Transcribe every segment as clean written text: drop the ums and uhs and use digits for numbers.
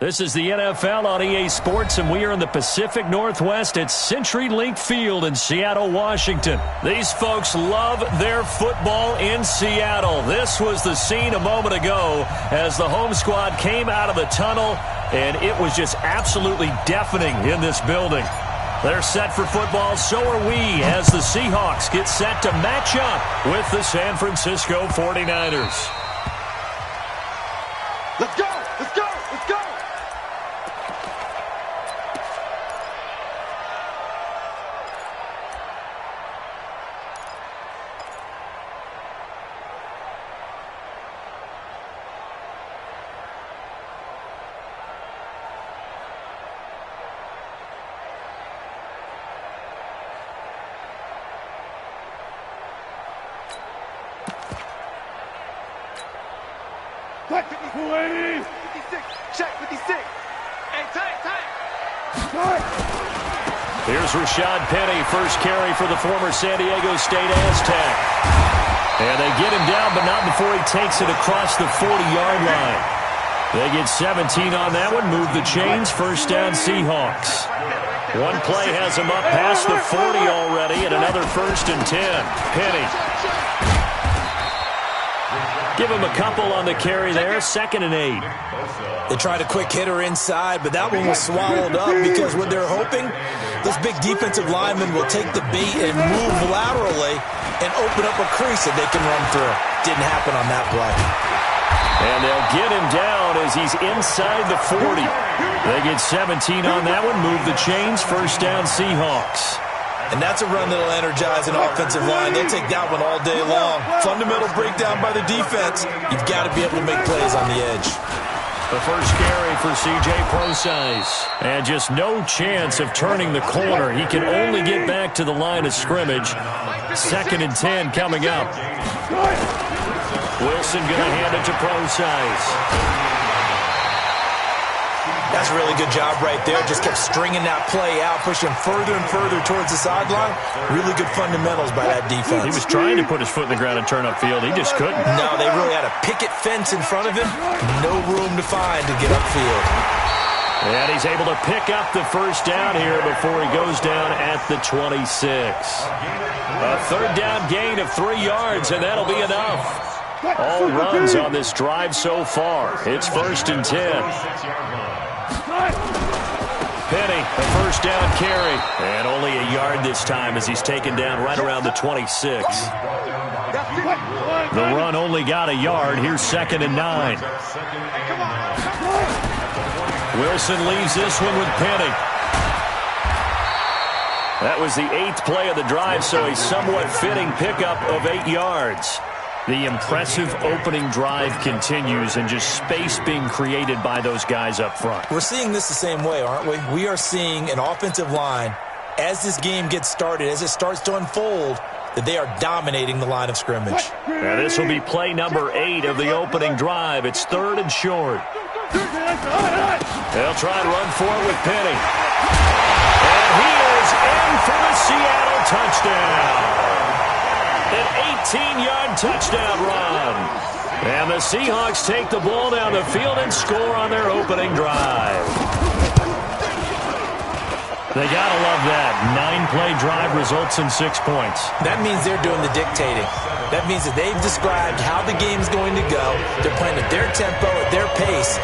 This is the NFL on EA Sports, and we are in the Pacific Northwest at CenturyLink Field in Seattle, Washington. These folks love their football in Seattle. This was the scene a moment ago as the home squad came out of the tunnel, and it was just absolutely deafening in this building. They're set for football, so are we, as the Seahawks get set to match up with the San Francisco 49ers. Let's go! Let's go! Let's go! What? 56, check 56. Hey, tight. Here's Rashad Penny, first carry for the former San Diego State Aztec. And they get him down, but not before he takes it across the 40-yard line. They get 17 on that one, move the chains, first down Seahawks. One play has him up past the 40 already, and another 1st and 10. Penny. Give him a couple on the carry there, 2nd and 8. They tried a quick hitter inside, but that one was swallowed up because what they're hoping, this big defensive lineman will take the bait and move laterally and open up a crease that they can run through. Didn't happen on that play. And they'll get him down as he's inside the 40. They get 17 on that one, move the chains, first down Seahawks. And that's a run that'll energize an offensive line. They'll take that one all day long. Fundamental breakdown by the defense. You've got to be able to make plays on the edge. The first carry for C.J. Prosise. And just no chance of turning the corner. He can only get back to the line of scrimmage. 2nd and 10 coming up. Wilson going to hand it to Prosise. That's a really good job right there. Just kept stringing that play out, pushing further and further towards the sideline. Really good fundamentals by that defense. He was trying to put his foot in the ground and turn upfield. He just couldn't. No, they really had a picket fence in front of him. No room to find to get upfield. And he's able to pick up the first down here before he goes down at the 26. A 3rd down gain of 3 yards, and that'll be enough. All runs on this drive so far. It's 1st and 10. Penny, a first down carry. And only a yard this time as he's taken down right around the 26. The run only got a yard. Here's 2nd and 9. Wilson leaves this one with Penny. That was the 8th play of the drive, so a somewhat fitting pickup of 8 yards. The impressive opening drive continues, and just space being created by those guys up front. We're seeing this the same way, aren't we? We are seeing an offensive line, as this game gets started, as it starts to unfold, that they are dominating the line of scrimmage. Now this will be play number 8 of the opening drive. It's 3rd and short. They'll try and run for it with Penny. And he is in for the Seattle touchdown. An 18-yard touchdown run. And the Seahawks take the ball down the field and score on their opening drive. They got to love that. 9-play drive results in 6 points. That means they're doing the dictating. That means that they've described how the game's going to go. They're playing at their tempo, at their pace.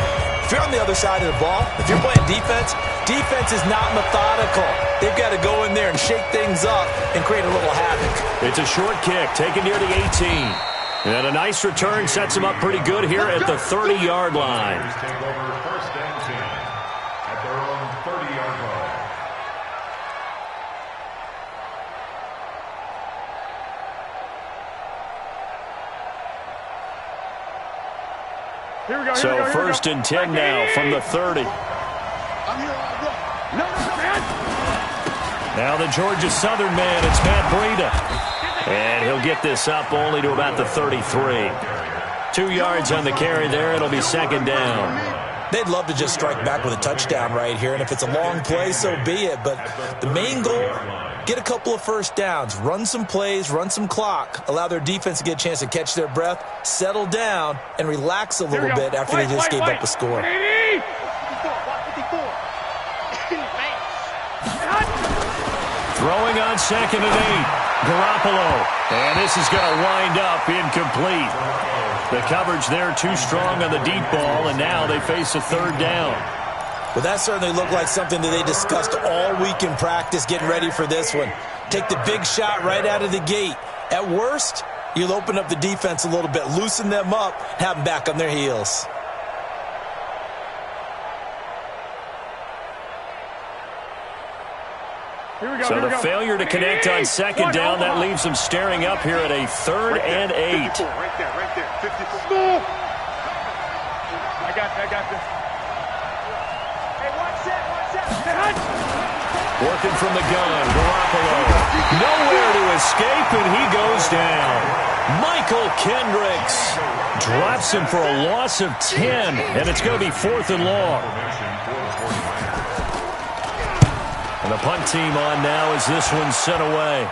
If you're on the other side of the ball, if you're playing defense, defense is not methodical. They've got to go in there and shake things up and create a little havoc. It's a short kick taken near the 18. And a nice return sets him up pretty good here at the 30-yard line. So 1st and 10 now from the 30. Now the Georgia Southern man, it's Matt Breida. And he'll get this up only to about the 33. 2 yards on the carry there. It'll be 2nd down. They'd love to just strike back with a touchdown right here. And if it's a long play, so be it. But the main goal, get a couple of first downs, run some plays, run some clock, allow their defense to get a chance to catch their breath, settle down, and relax a little bit after they just gave up a score. Throwing on 2nd and 8. Garoppolo. And this is going to wind up incomplete. The coverage there too strong on the deep ball, and now they face a 3rd down. Well, that certainly looked like something that they discussed all week in practice, getting ready for this one. Take the big shot right out of the gate. At worst, you'll open up the defense a little bit, loosen them up, have them back on their heels. So the failure to connect on 2nd down, that leaves them staring up here at a 3rd and 8. Right there. 54. I got this. Hey, watch that. Working from the gun, Garoppolo. Nowhere to escape, and he goes down. Michael Kendricks drops him for a loss of 10, and it's going to be 4th and long. And the punt team on now as this one's sent away.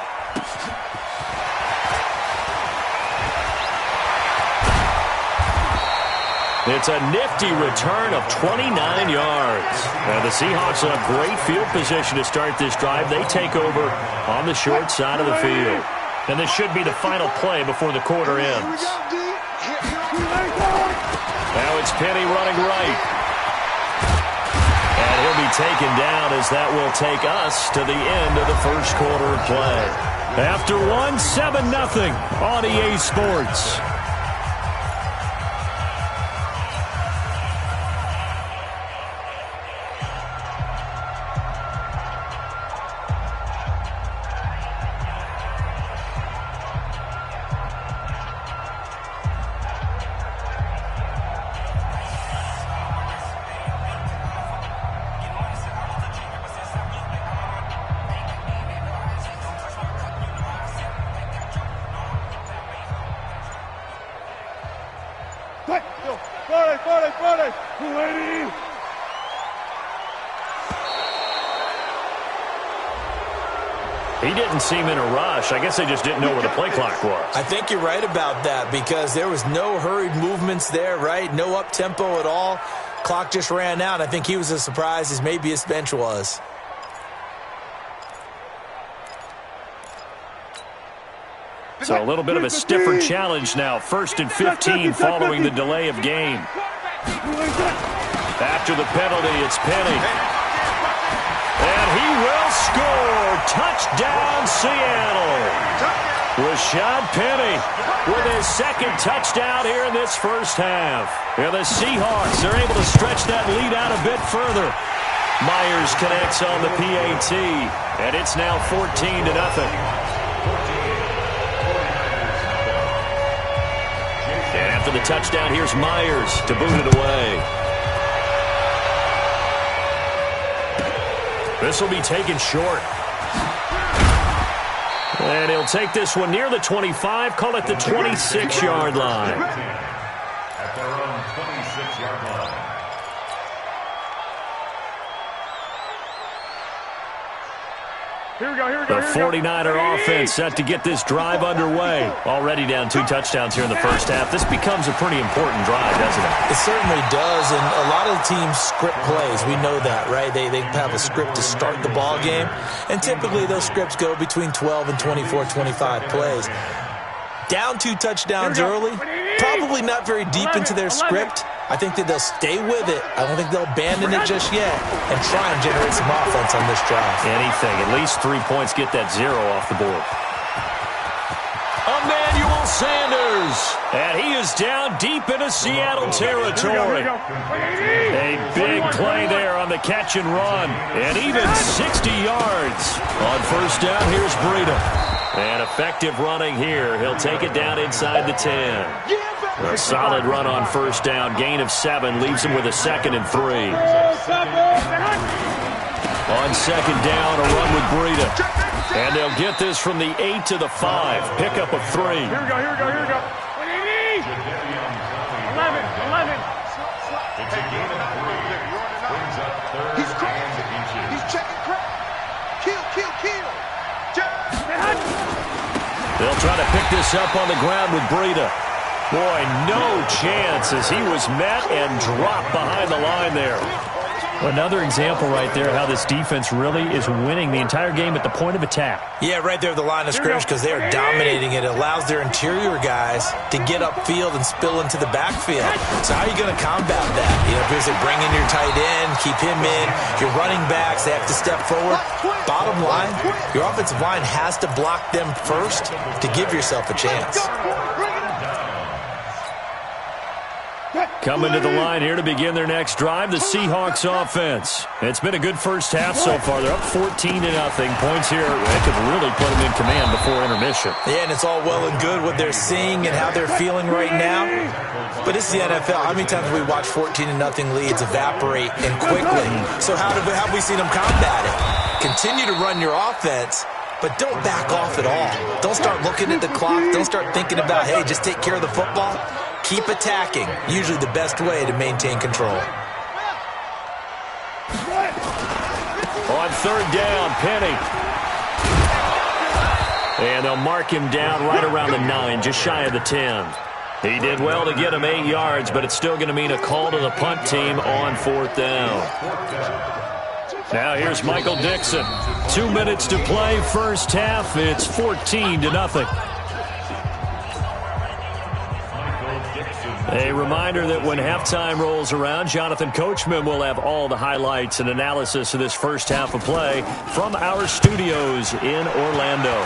It's a nifty return of 29 yards. Now the Seahawks will have great field position to start this drive. They take over on the short side of the field. And this should be the final play before the quarter ends. Now it's Penny running right. And he'll be taken down as that will take us to the end of the first quarter of play. After one, 7-0 on EA Sports. He didn't seem in a rush. I guess they just didn't know where the play clock was. I think you're right about that because there was no hurried movements there, right? No up-tempo at all. Clock just ran out. I think he was as surprised as maybe his bench was. So a little bit of a stiffer challenge now. 1st and 15 following the delay of game. After the penalty, it's Penny. And he will score. Touchdown, Seattle. Rashad Penny with his 2nd touchdown here in this first half. And the Seahawks are able to stretch that lead out a bit further. Myers connects on the PAT, and it's now 14-0. And after the touchdown, here's Myers to boot it away. This will be taken short. And he'll take this one near the 25, call it the 26-yard line. At their own 26-yard line. Here we go. The 49er offense set to get this drive underway. Already down 2 touchdowns here in the first half. This becomes a pretty important drive, doesn't it? It certainly does, and a lot of the teams script plays. We know that, right? They have a script to start the ball game, and typically those scripts go between 12 and 24, 25 plays. Down 2 touchdowns early, probably not very deep into their script. I think that they'll stay with it. I don't think they'll abandon it just yet and try and generate some offense on this drive. Anything. At least 3 points, get that 0 off the board. Emmanuel Sanders. And he is down deep into Seattle territory. A big play there on the catch and run. And even 60 yards. On first down, here's Breida. And effective running here. He'll take it down inside the 10. A solid run on first down. Gain of 7 leaves him with a 2nd and 3. On second down, a run with Breida. And they'll get this from the 8 to the 5. Pickup of 3. Here we go. 11. It's a gain of 3. Brings up 3rd and inches. He's checking crack. Kill. They'll try to pick this up on the ground with Breida. Boy, no chance as he was met and dropped behind the line there. Another example right there how this defense really is winning the entire game at the point of attack. Yeah, right there at the line of scrimmage because they are dominating it. It allows their interior guys to get upfield and spill into the backfield. So how are you going to combat that? You know, because they bring in your tight end, keep him in, your running backs, they have to step forward. Bottom line, your offensive line has to block them first to give yourself a chance. Coming to the line here to begin their next drive, the Seahawks offense. It's been a good first half so far. They're up 14-0. Points here, they could really put them in command before intermission. Yeah, and it's all well and good what they're seeing and how they're feeling right now. But it's the NFL. How many times have we watched 14-0 leads evaporate and quickly? So how have we seen them combat it? Continue to run your offense, but don't back off at all. Don't start looking at the clock. Don't start thinking about, hey, just take care of the football. Keep attacking. Usually the best way to maintain control. On third down, Penny. And they'll mark him down right around the 9, just shy of the 10. He did well to get him 8 yards, but it's still going to mean a call to the punt team on fourth down. Now here's Michael Dixon. 2 minutes to play, first half. It's 14-0. A reminder that when halftime rolls around, Jonathan Coachman will have all the highlights and analysis of this first half of play from our studios in Orlando.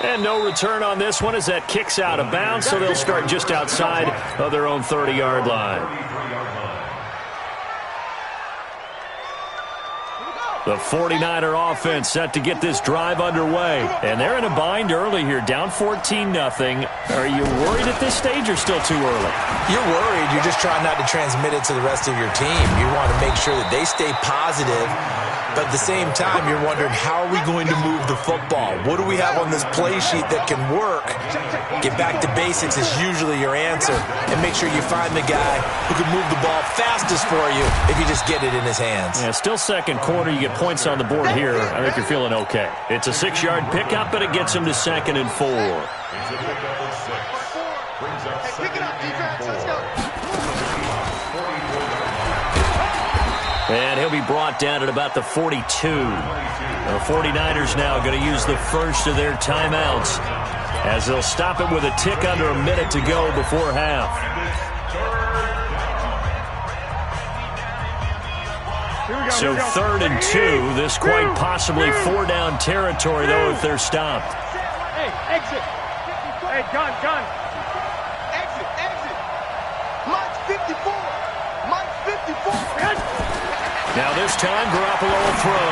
And no return on this one as that kicks out of bounds, so they'll start just outside of their own 30-yard line. The 49er offense set to get this drive underway. And they're in a bind early here, down 14-0. Are you worried at this stage or still too early? You're worried. You're just trying not to transmit it to the rest of your team. You want to make sure that they stay positive. But at the same time, you're wondering, how are we going to move the football? What do we have on this play sheet that can work? Get back to basics is usually your answer. And make sure you find the guy who can move the ball fastest for you if you just get it in his hands. Yeah, still second quarter. You get points on the board here. I think you're feeling okay. It's a 6-yard pickup, but it gets him to 2nd and 4. And he'll be brought down at about the 42. The 49ers now going to use the first of their timeouts as they'll stop it with a tick under a minute to go before half. So 3rd and 2. This quite possibly 4-down territory, though, if they're stopped. Hey, exit. Hey, gun. Exit. Mike's 54. Now this time, Garoppolo will throw.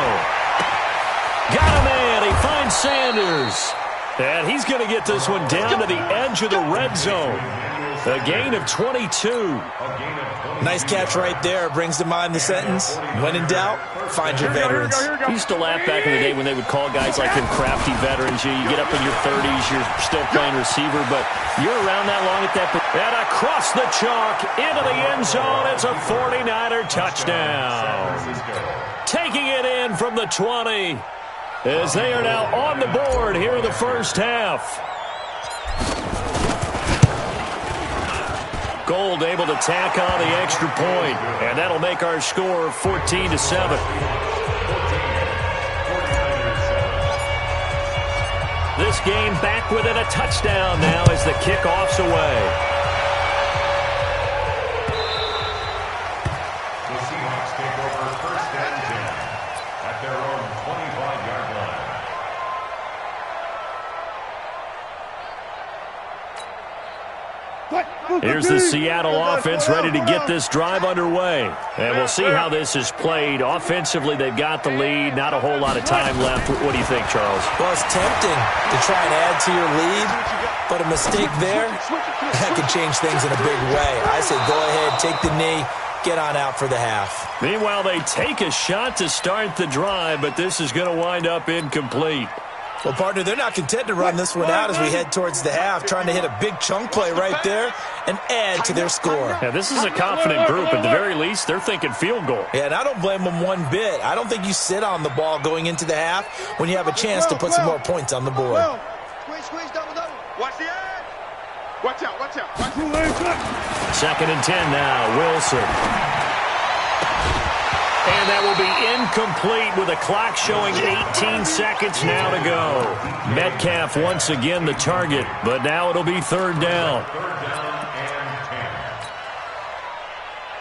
Got a man. He finds Sanders. And he's going to get this one down to the edge of the red zone. A gain of 22. Nice catch right there. Brings to mind the sentence, when in doubt, find your veterans. I used to laugh back in the day when they would call guys like him crafty veterans. You get up in your 30s, you're still playing receiver, but you're around that long at that. And across the chalk, into the end zone, it's a 49er touchdown. Taking it in from the 20 as they are now on the board here in the first half. Gold able to tack on the extra point, and that'll make our score 14-7. This game back within a touchdown now as the kickoff's away. The Seahawks take over 1st and 10 at their own 25-yard line. Here's the Seattle offense ready to get this drive underway. And we'll see how this is played. Offensively, they've got the lead. Not a whole lot of time left. What do you think, Charles? Well, it's tempting to try and add to your lead, but a mistake there, that could change things in a big way. I say go ahead, take the knee, get on out for the half. Meanwhile, they take a shot to start the drive, but this is going to wind up incomplete. Well, partner, they're not content to run this one out as we head towards the half, trying to hit a big chunk play right there and add to their score. Yeah, this is a confident group. At the very least, they're thinking field goal. Yeah, and I don't blame them one bit. I don't think you sit on the ball going into the half when you have a chance to put some more points on the board. Squeeze, double. Watch the edge. Watch out, watch out, watch out. 2nd and 10 now, Wilson. And that will be incomplete with a clock showing 18 seconds now to go. Metcalf once again the target, but now it'll be 3rd down.